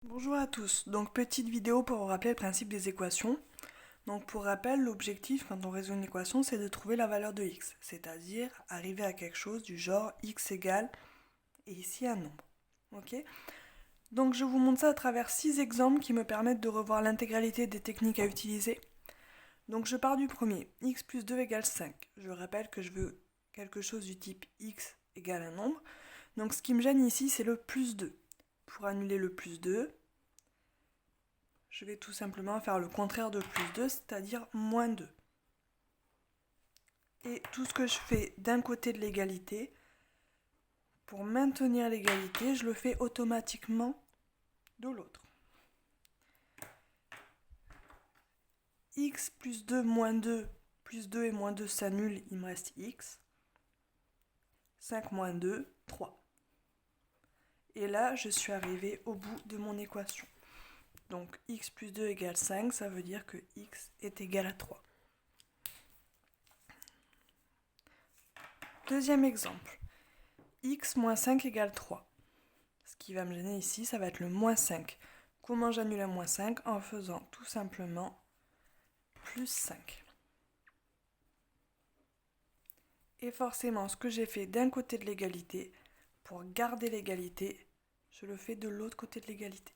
Bonjour à tous, donc petite vidéo pour vous rappeler le principe des équations. Donc pour rappel, l'objectif quand on résout une équation, c'est de trouver la valeur de x, c'est-à-dire arriver à quelque chose du genre x égale, et ici un nombre. Ok. Donc je vous montre ça à travers 6 exemples qui me permettent de revoir l'intégralité des techniques à utiliser. Donc je pars du premier, x plus 2 égale 5. Je rappelle que je veux quelque chose du type x égale un nombre. Donc ce qui me gêne ici, c'est le plus 2. Pour annuler le plus 2, je vais tout simplement faire le contraire de plus 2, c'est-à-dire moins 2. Et tout ce que je fais d'un côté de l'égalité, pour maintenir l'égalité, je le fais automatiquement de l'autre. X plus 2 moins 2, plus 2 et moins 2 s'annulent, il me reste x. 5 moins 2, 3. Et là, je suis arrivée au bout de mon équation. Donc x plus 2 égale 5, ça veut dire que x est égal à 3. Deuxième exemple, x moins 5 égale 3. Ce qui va me gêner ici, ça va être le moins 5. Comment j'annule un moins 5? En faisant tout simplement plus 5. Et forcément, ce que j'ai fait d'un côté de l'égalité, pour garder l'égalité, je le fais de l'autre côté de l'égalité.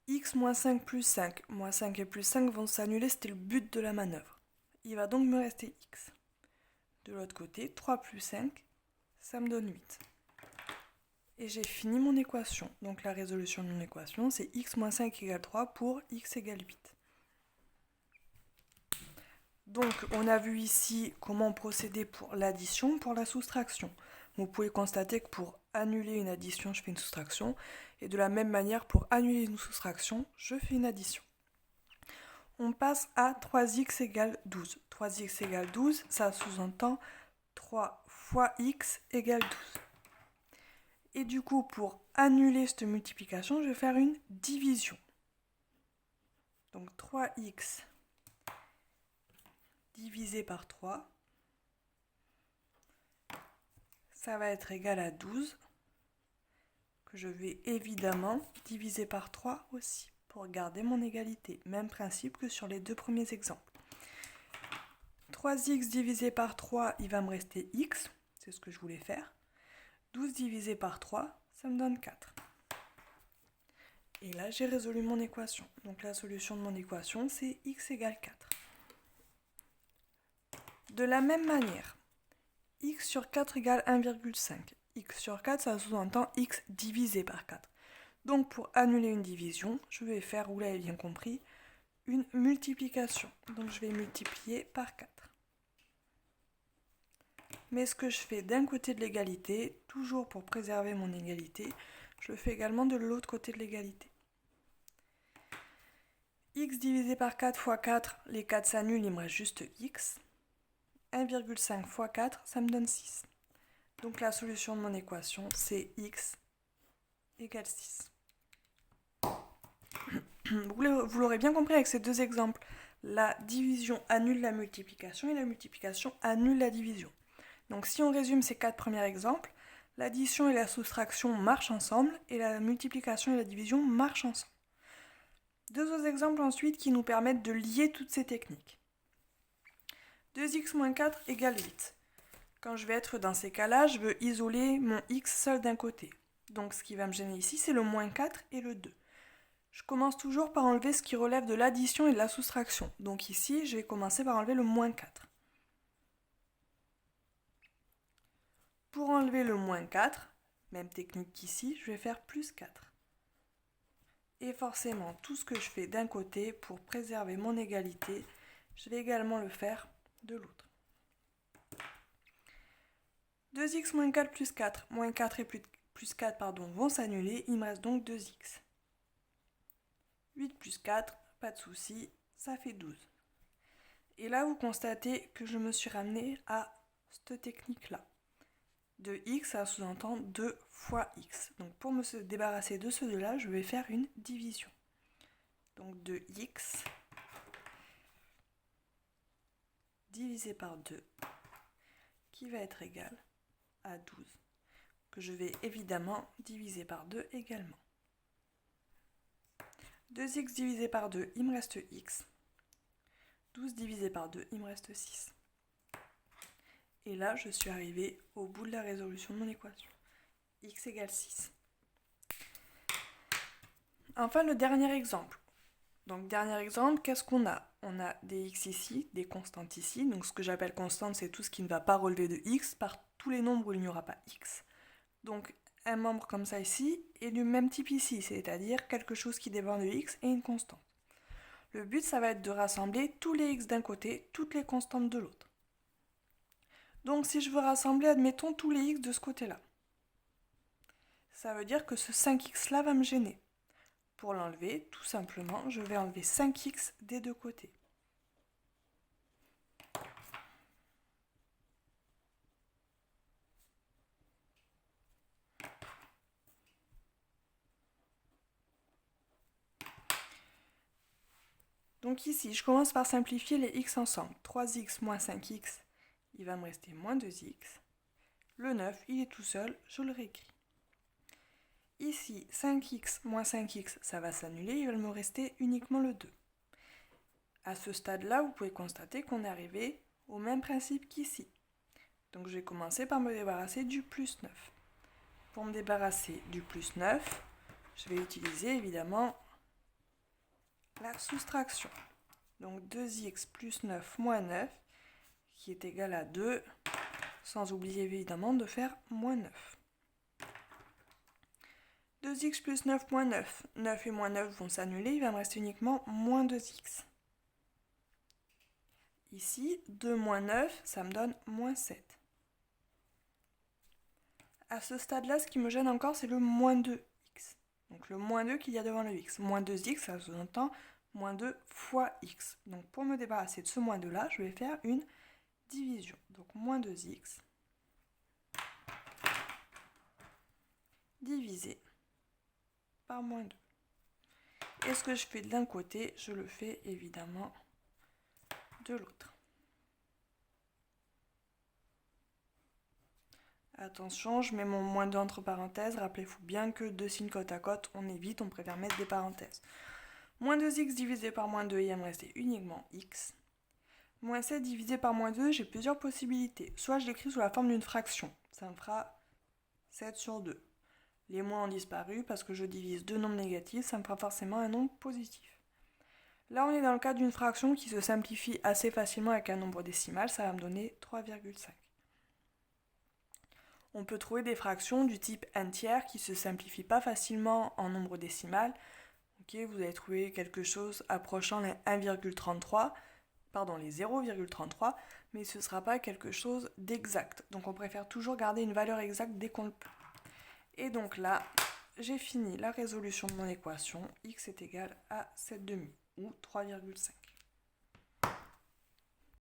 X moins 5 plus 5. Moins 5 et plus 5 vont s'annuler, c'était le but de la manœuvre. Il va donc me rester x. De l'autre côté, 3 plus 5, ça me donne 8. Et j'ai fini mon équation. Donc la résolution de mon équation, c'est x moins 5 égale 3 pour x égale 8. Donc on a vu ici comment procéder pour l'addition, pour la soustraction. Vous pouvez constater que pour annuler une addition, je fais une soustraction. Et de la même manière, pour annuler une soustraction, je fais une addition. On passe à 3x égale 12. 3x égale 12, ça sous-entend 3 fois x égale 12. Et du coup, pour annuler cette multiplication, je vais faire une division. Donc 3x divisé par 3, ça va être égal à 12, que je vais évidemment diviser par 3 aussi, pour garder mon égalité. Même principe que sur les deux premiers exemples. 3x divisé par 3, il va me rester x, c'est ce que je voulais faire. 12 divisé par 3, ça me donne 4. Et là, j'ai résolu mon équation. Donc la solution de mon équation, c'est x égale 4. De la même manière, x sur 4 égale 1,5. X sur 4, ça sous-entend x divisé par 4. Donc pour annuler une division, je vais faire, vous l'avez bien compris, une multiplication. Donc je vais multiplier par 4. Mais ce que je fais d'un côté de l'égalité, toujours pour préserver mon égalité, je le fais également de l'autre côté de l'égalité. X divisé par 4 fois 4, les 4 s'annulent, il me reste juste x. 1,5 fois 4, ça me donne 6. Donc la solution de mon équation, c'est x égale 6. Vous l'aurez bien compris avec ces deux exemples. La division annule la multiplication et la multiplication annule la division. Donc si on résume ces 4 premiers exemples, l'addition et la soustraction marchent ensemble et la multiplication et la division marchent ensemble. Deux autres exemples ensuite qui nous permettent de lier toutes ces techniques. 2x moins 4 égale 8. Quand je vais être dans ces cas-là, je veux isoler mon x seul d'un côté. Donc ce qui va me gêner ici, c'est le moins 4 et le 2. Je commence toujours par enlever ce qui relève de l'addition et de la soustraction. Donc ici, je vais commencer par enlever le moins 4. Pour enlever le moins 4, même technique qu'ici, je vais faire plus 4. Et forcément, tout ce que je fais d'un côté, pour préserver mon égalité, je vais également le faire de l'autre. 2x moins 4 plus 4. Moins 4 et plus 4 vont s'annuler. Il me reste donc 2x. 8 plus 4, pas de souci, ça fait 12. Et là, vous constatez que je me suis ramené à cette technique-là. 2x, ça sous-entend 2 fois x. Donc pour me débarrasser de ce 2-là, je vais faire une division. Donc 2x divisé par 2, qui va être égal à 12, que je vais évidemment diviser par 2 également. 2x divisé par 2, il me reste x. 12 divisé par 2, il me reste 6. Et là, je suis arrivée au bout de la résolution de mon équation. X égale 6. Enfin, le dernier exemple. Donc, dernier exemple, qu'est-ce qu'on a? On a des x ici, des constantes ici. Donc, ce que j'appelle constante, c'est tout ce qui ne va pas relever de x par tous les nombres où il n'y aura pas x. Donc, un membre comme ça ici est du même type ici, c'est-à-dire quelque chose qui dépend de x et une constante. Le but, ça va être de rassembler tous les x d'un côté, toutes les constantes de l'autre. Donc, si je veux rassembler, admettons, tous les x de ce côté-là, ça veut dire que ce 5x là va me gêner. Pour l'enlever, tout simplement, je vais enlever 5x des deux côtés. Donc ici, je commence par simplifier les x ensemble. 3x moins 5x, il va me rester moins 2x. Le 9, il est tout seul, je le réécris. Ici, 5x moins 5x, ça va s'annuler, il va me rester uniquement le 2. À ce stade-là, vous pouvez constater qu'on est arrivé au même principe qu'ici. Donc je vais commencer par me débarrasser du plus 9. Pour me débarrasser du plus 9, je vais utiliser évidemment la soustraction. Donc 2x plus 9 moins 9, qui est égal à 2, sans oublier évidemment de faire moins 9. 2x plus 9 moins 9, 9 et moins 9 vont s'annuler, il va me rester uniquement moins 2x. Ici, 2 moins 9, ça me donne moins 7. À ce stade-là, ce qui me gêne encore, c'est le moins 2x. Donc le moins 2 qu'il y a devant le x. Moins 2x, ça sous-entend moins 2 fois x. Donc pour me débarrasser de ce moins 2 là, je vais faire une division. Donc moins 2x divisé par moins 2. Et ce que je fais de l'un côté, je le fais évidemment de l'autre. Attention, je mets mon moins 2 entre parenthèses. Rappelez-vous bien que deux signes côte à côte, on évite, on préfère mettre des parenthèses. Moins 2x divisé par moins 2, il va me rester uniquement x. Moins 7 divisé par moins 2, j'ai plusieurs possibilités. Soit je l'écris sous la forme d'une fraction, ça me fera 7 sur 2. Les moins ont disparu parce que je divise deux nombres négatifs, ça me fera forcément un nombre positif. Là, on est dans le cas d'une fraction qui se simplifie assez facilement avec un nombre décimal, ça va me donner 3,5. On peut trouver des fractions du type entière qui ne se simplifient pas facilement en nombre décimal. Okay, vous allez trouver quelque chose approchant les 1,33, pardon, les 0,33, mais ce ne sera pas quelque chose d'exact. Donc on préfère toujours garder une valeur exacte dès qu'on le peut. Et donc là, j'ai fini la résolution de mon équation. X est égal à 7,5 ou 3,5.